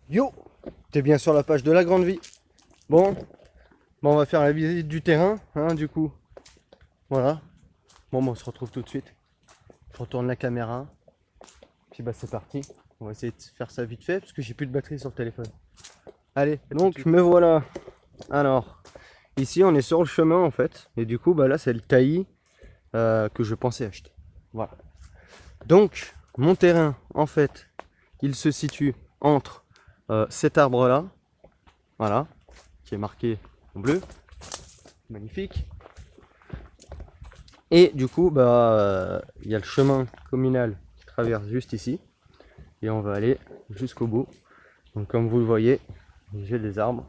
Yo, t'es bien sur la page de la grande vie. Bon, on va faire la visite du terrain, hein, du coup. Voilà. Bon, on se retrouve tout de suite. Je retourne la caméra. Puis bah c'est parti. On va essayer de faire ça vite fait parce que j'ai plus de batterie sur le téléphone. Allez, donc me voilà. Alors, ici on est sur le chemin en fait. Et du coup, bah là c'est le taillis que je pensais acheter. Voilà. Donc, mon terrain, en fait, il se situe entre cet arbre là. Voilà, qui est marqué en bleu, magnifique. Et du coup, bah, il y a le chemin communal qui traverse juste ici, et on va aller jusqu'au bout. Donc comme vous le voyez, j'ai des arbres,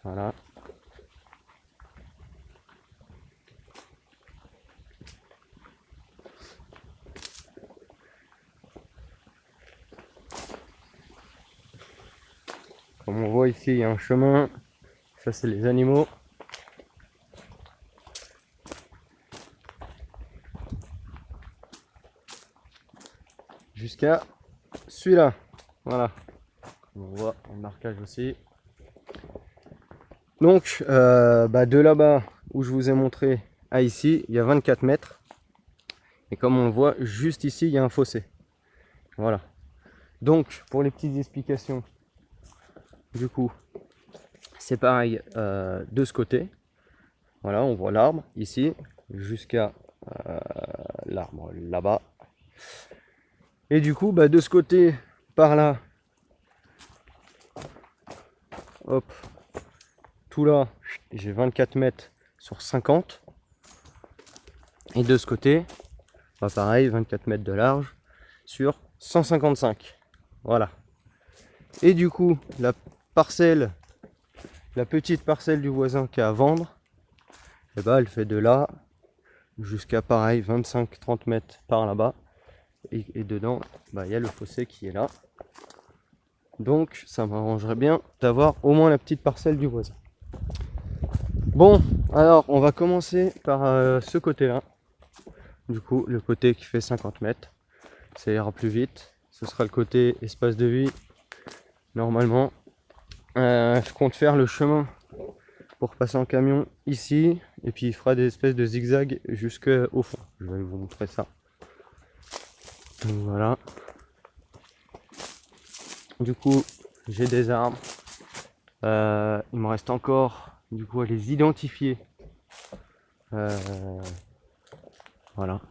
voilà. Comme on voit ici, il y a un chemin, ça c'est les animaux. Jusqu'à celui-là, voilà. On voit un marquage aussi. Donc, bah, de là-bas où je vous ai montré à ici, il y a 24 mètres. Et comme on le voit, juste ici, il y a un fossé. Voilà. Donc, pour les petites explications, du coup, c'est pareil de ce côté. Voilà, on voit l'arbre ici, jusqu'à l'arbre là-bas. Et du coup, bah, de ce côté, par là, hop, tout là, j'ai 24 mètres sur 50. Et de ce côté, bah, pareil, 24 mètres de large sur 155. Voilà. Et du coup, la parcelle, la petite parcelle du voisin qui a à vendre, et bah, elle fait de là jusqu'à pareil 25-30 mètres par là-bas. Et dedans, bah, il y a le fossé qui est là. Donc ça m'arrangerait bien d'avoir au moins la petite parcelle du voisin. Bon, alors on va commencer par ce côté-là. Du coup, le côté qui fait 50 mètres. Ça ira plus vite. Ce sera le côté espace de vie. Normalement, je compte faire le chemin pour passer en camion ici. Et puis il fera des espèces de zigzags jusqu'au fond. Je vais vous montrer ça. Donc voilà. Du coup, j'ai des arbres. Il me reste encore du coup à les identifier. Voilà.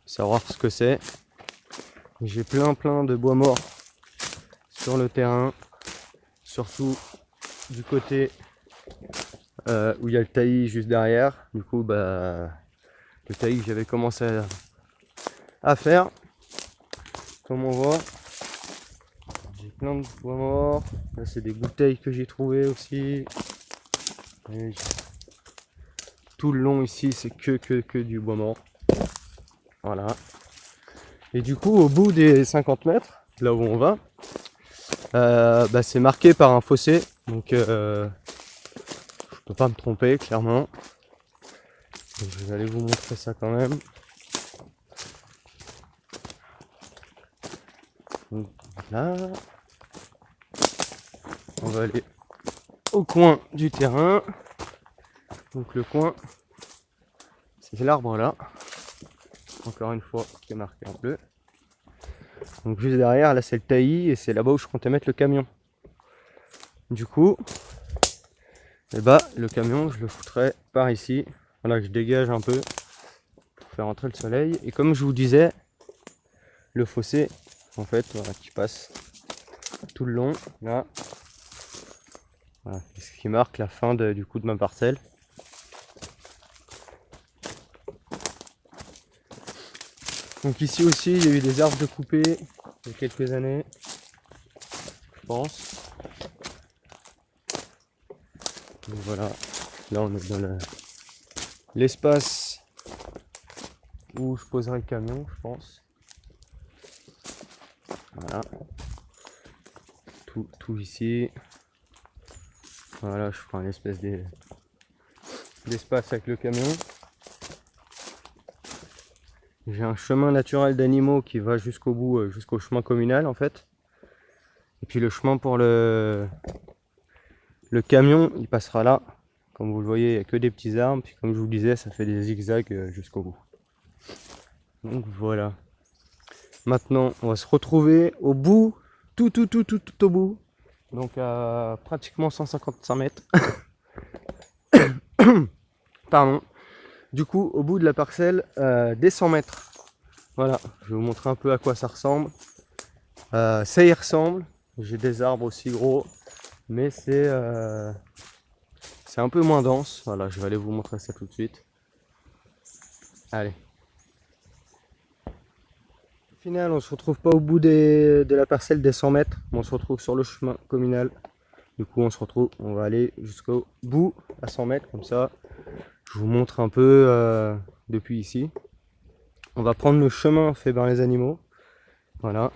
Savoir ce que c'est. J'ai plein de bois morts sur le terrain. Surtout du côté où il y a le taillis juste derrière. Du coup, bah, le taillis que j'avais commencé à faire. Comme on voit, j'ai plein de bois morts. Là, c'est des bouteilles que j'ai trouvées aussi. Et tout le long ici, c'est que du bois mort. Voilà. Et du coup, au bout des 50 mètres, là où on va, bah, c'est marqué par un fossé. Donc, je peux pas me tromper, clairement. Donc, je vais aller vous montrer ça quand même. Donc, là, on va aller au coin du terrain. Donc, le coin, c'est l'arbre là. Encore une fois, qui est marqué en bleu. Donc, juste derrière, là, c'est le taillis et c'est là-bas où je comptais mettre le camion. Du coup, et bah, le camion, je le foutrais par ici. Voilà, je dégage un peu pour faire entrer le soleil. Et comme je vous disais, le fossé, en fait, voilà, qui passe tout le long, là. Voilà, c'est ce qui marque la fin du coup de ma parcelle. Donc ici aussi, il y a eu des arbres de coupés il y a quelques années, je pense. Donc voilà, là on est dans l'espace où je poserai le camion, je pense. Voilà, tout ici. Voilà, je ferai une espèce d'espace avec le camion. J'ai un chemin naturel d'animaux qui va jusqu'au bout, jusqu'au chemin communal en fait. Et puis le chemin pour le camion, il passera là. Comme vous le voyez, il n'y a que des petits arbres. Puis comme je vous le disais, ça fait des zigzags jusqu'au bout. Donc voilà. Maintenant, on va se retrouver au bout, tout au bout. Donc à pratiquement 155 mètres. Pardon. Du coup, au bout de la parcelle, des 100 mètres. Voilà, je vais vous montrer un peu à quoi ça ressemble. Ça y ressemble. J'ai des arbres aussi gros, mais c'est un peu moins dense. Voilà, je vais aller vous montrer ça tout de suite. Allez. Au final, on se retrouve pas au bout de la parcelle des 100 mètres, mais on se retrouve sur le chemin communal. Du coup, on va aller jusqu'au bout à 100 mètres, comme ça. Je vous montre un peu depuis ici. On va prendre le chemin fait par les animaux. Voilà.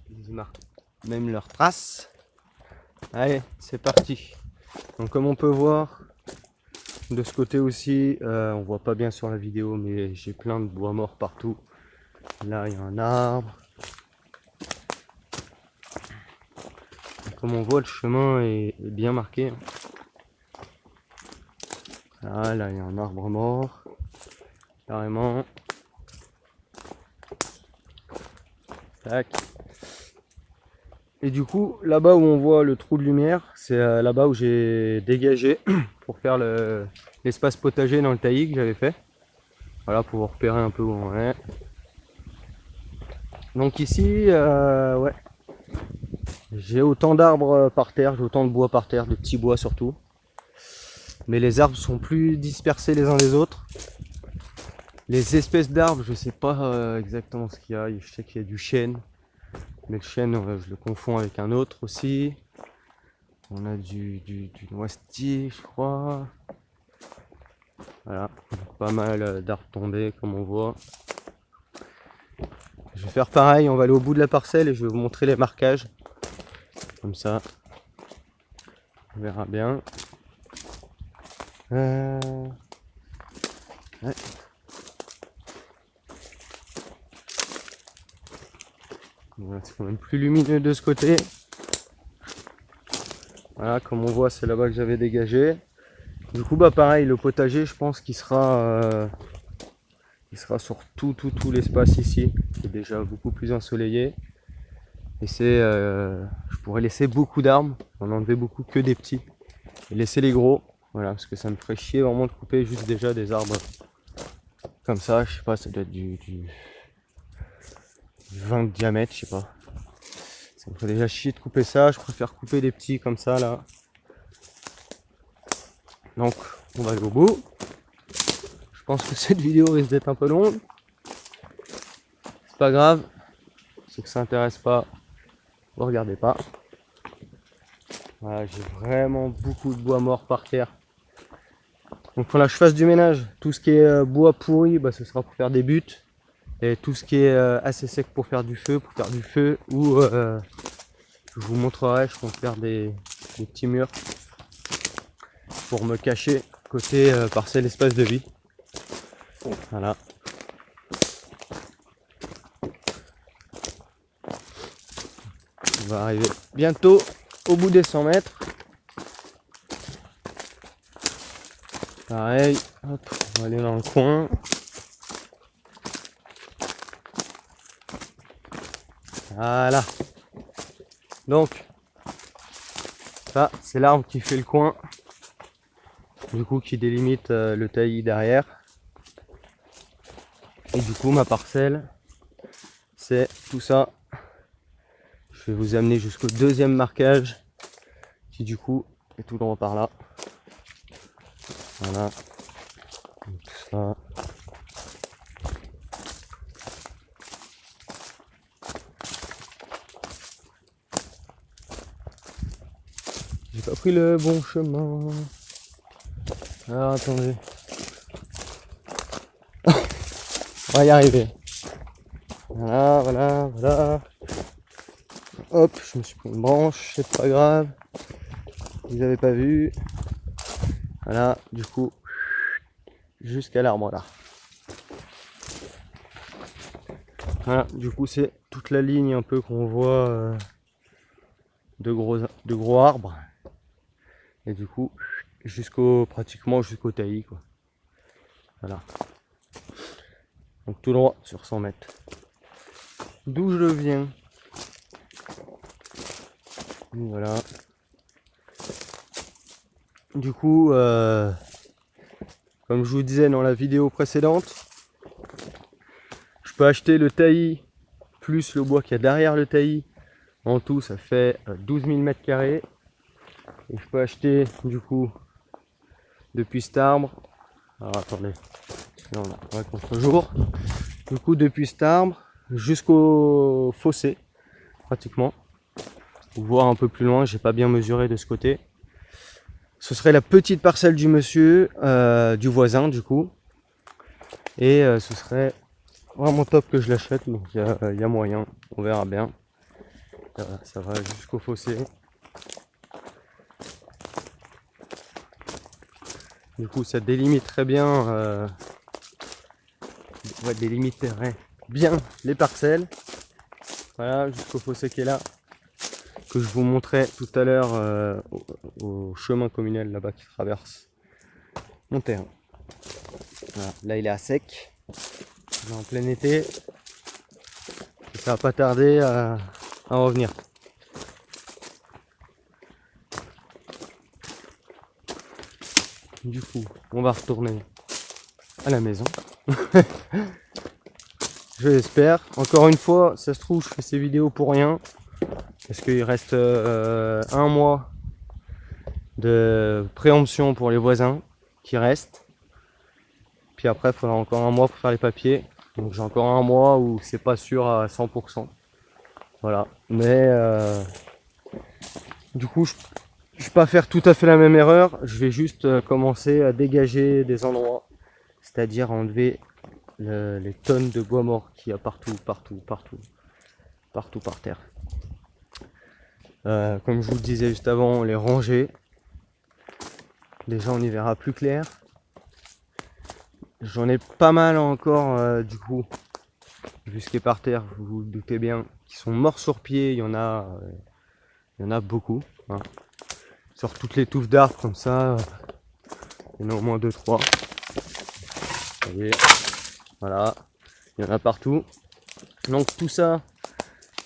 Ils marquent même leurs traces. Allez, c'est parti. Donc comme on peut voir, de ce côté aussi, on voit pas bien sur la vidéo, mais j'ai plein de bois morts partout. Là, il y a un arbre. Et comme on voit, le chemin est bien marqué. Ah, là, il y a un arbre mort. Carrément. Tac. Et du coup, là-bas où on voit le trou de lumière, c'est là-bas où j'ai dégagé pour faire l'espace potager dans le taillis que j'avais fait. Voilà, pour repérer un peu où on est. Donc ici, ouais, j'ai autant d'arbres par terre, j'ai autant de bois par terre, de petits bois surtout. Mais les arbres sont plus dispersés les uns des autres. Les espèces d'arbres, je sais pas exactement ce qu'il y a. Je sais qu'il y a du chêne. Mais le chêne, je le confonds avec un autre aussi. On a du noisetier, je crois. Voilà, pas mal d'arbres tombés comme on voit. Je vais faire pareil, on va aller au bout de la parcelle et je vais vous montrer les marquages. Comme ça, on verra bien. Ouais. Voilà, c'est quand même plus lumineux de ce côté. Voilà, comme on voit, c'est là-bas que j'avais dégagé. Du coup, bah pareil, le potager, je pense qu'il sera sur tout l'espace ici. C'est déjà beaucoup plus ensoleillé. Et je pourrais laisser beaucoup d'arbres, en enlever beaucoup que des petits. Et laisser les gros. Voilà, parce que ça me ferait chier vraiment de couper juste déjà des arbres comme ça. Je sais pas, ça doit être du 20 de diamètre, je sais pas. Ça me ferait déjà chier de couper ça. Je préfère couper des petits comme ça là. Donc, on va aller au bout. Je pense que cette vidéo risque d'être un peu longue. C'est pas grave. Ceux que ça intéresse pas, vous regardez pas. Voilà, j'ai vraiment beaucoup de bois mort par terre. Donc il faudra que je fasse du ménage. Tout ce qui est bois pourri, bah, ce sera pour faire des buttes. Et tout ce qui est assez sec pour faire du feu, ou je vous montrerai, je compte faire des petits murs pour me cacher côté parcelle espace de vie. Voilà. On va arriver bientôt au bout des 100 mètres. Pareil, hop, on va aller dans le coin. Voilà. Donc, ça, c'est l'arbre qui fait le coin. Du coup, qui délimite le taillis derrière. Et du coup, ma parcelle, c'est tout ça. Je vais vous amener jusqu'au deuxième marquage, qui du coup est tout droit par là. Voilà. Donc, tout ça. J'ai pas pris le bon chemin. Alors attendez. On va y arriver. Voilà. Hop, je me suis pris une branche, c'est pas grave. Vous n'avez pas vu. Voilà, du coup, jusqu'à l'arbre là. Voilà, du coup c'est toute la ligne un peu qu'on voit de gros arbres. Et du coup, pratiquement jusqu'au taillis, quoi. Voilà. Donc tout droit sur 100 mètres. D'où je viens. Voilà. Du coup, comme je vous disais dans la vidéo précédente, je peux acheter le taillis plus le bois qu'il y a derrière le taillis. En tout, ça fait 12 000 mètres carrés. Et je peux acheter du coup depuis cet arbre. Alors attendez, non, on va contre-jour. Du coup, depuis cet arbre jusqu'au fossé, pratiquement. Pour voir un peu plus loin, j'ai pas bien mesuré de ce côté. Ce serait la petite parcelle du monsieur, du voisin du coup. Et ce serait vraiment top que je l'achète, donc il y a moyen, on verra bien. Ça va jusqu'au fossé. Du coup ça délimite très bien, délimiterait bien les parcelles. Voilà, jusqu'au fossé qui est là, que je vous montrais tout à l'heure au chemin communal là-bas qui traverse mon terrain. Voilà, là il est à sec, on est en plein été, et ça va pas tarder à revenir. Du coup, on va retourner à la maison. Je l'espère. Encore une fois, ça se trouve, je fais ces vidéos pour rien. Parce qu'il reste un mois de préemption pour les voisins qui restent. Puis après, il faudra encore un mois pour faire les papiers. Donc j'ai encore un mois où c'est pas sûr à 100%. Voilà. Mais du coup, je ne vais pas faire tout à fait la même erreur. Je vais juste commencer à dégager des endroits. C'est-à-dire enlever les tonnes de bois mort qu'il y a partout par terre. Comme je vous le disais juste avant, les ranger. Déjà on y verra plus clair. J'en ai pas mal encore du coup, vu ce qui est par terre, vous vous doutez bien, qui sont morts sur pied, il y en a beaucoup. Hein. Sur toutes les touffes d'arbres comme ça, il y en a au moins 2-3. Vous voyez, voilà, il y en a partout. Donc tout ça,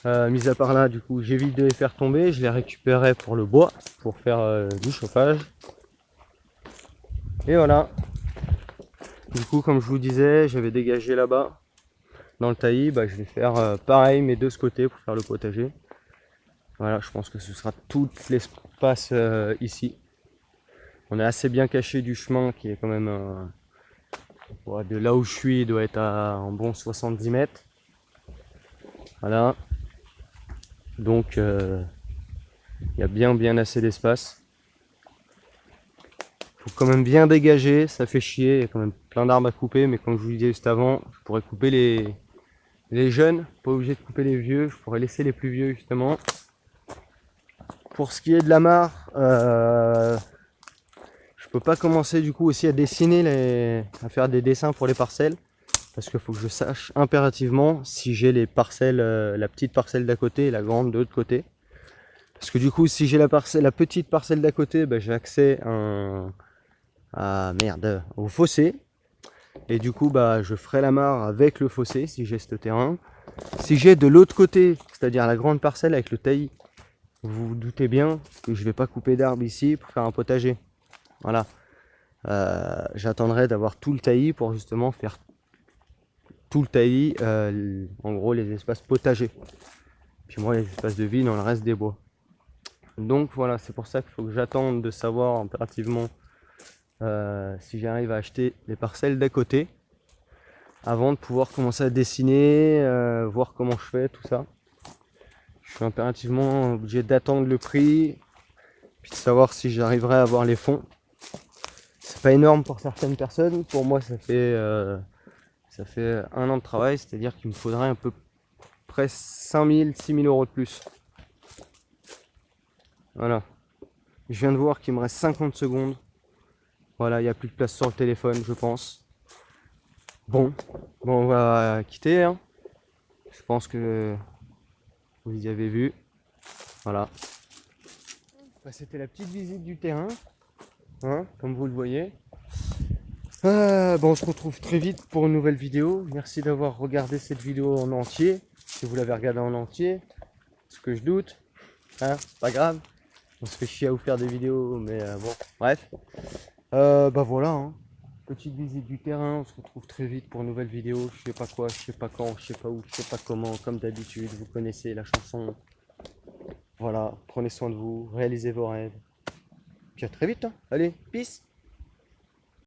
mis à part là, du coup, j'évite de les faire tomber, je les récupérerai pour le bois, pour faire du chauffage. Et voilà. Du coup, comme je vous disais, j'avais dégagé là-bas, dans le taillis, je vais faire pareil, mais de ce côté, pour faire le potager. Voilà, je pense que ce sera tout l'espace ici. On est assez bien caché du chemin, qui est quand même, de là où je suis, il doit être à un bon 70 mètres. Voilà. Donc, il y a bien assez d'espace. Faut quand même bien dégager, ça fait chier, il y a quand même plein d'arbres à couper, mais comme je vous le disais juste avant, je pourrais couper les jeunes, pas obligé de couper les vieux, je pourrais laisser les plus vieux justement. Pour ce qui est de la mare, je peux pas commencer du coup aussi à dessiner, à faire des dessins pour les parcelles, parce qu'il faut que je sache impérativement si j'ai les parcelles, la petite parcelle d'à côté et la grande de l'autre côté. Parce que du coup, si j'ai la petite parcelle d'à côté, j'ai accès au fossé. Et du coup, je ferai la mare avec le fossé si j'ai ce terrain. Si j'ai de l'autre côté, c'est-à-dire la grande parcelle avec le taillis, vous vous doutez bien que je vais pas couper d'arbres ici pour faire un potager. Voilà. J'attendrai d'avoir tout le taillis pour justement faire tout le taillis, en gros les espaces potagers. Puis moi les espaces de vie dans le reste des bois. Donc voilà, c'est pour ça qu'il faut que j'attende de savoir impérativement si j'arrive à acheter les parcelles d'à côté avant de pouvoir commencer à dessiner, voir comment je fais tout ça. Je suis impérativement obligé d'attendre le prix, puis de savoir si j'arriverai à avoir les fonds. C'est pas énorme pour certaines personnes, pour moi ça fait 1 an de travail, c'est-à-dire qu'il me faudrait à peu près 5 000, 6 000 euros de plus. Voilà. Je viens de voir qu'il me reste 50 secondes. Voilà, il n'y a plus de place sur le téléphone, je pense. Bon, on va quitter. Hein. Je pense que vous y avez vu. Voilà. Bah, c'était la petite visite du terrain, hein, comme vous le voyez. Bon, on se retrouve très vite pour une nouvelle vidéo. Merci d'avoir regardé cette vidéo en entier. Si vous l'avez regardée en entier, ce que je doute, hein, c'est pas grave. On se fait chier à vous faire des vidéos, mais bon, bref. Bah voilà, hein. Petite visite du terrain, on se retrouve très vite pour une nouvelle vidéo. Je sais pas quoi, je sais pas quand, je sais pas où, je sais pas comment. Comme d'habitude, vous connaissez la chanson. Voilà, prenez soin de vous, réalisez vos rêves. Puis à très vite, hein. Allez, peace!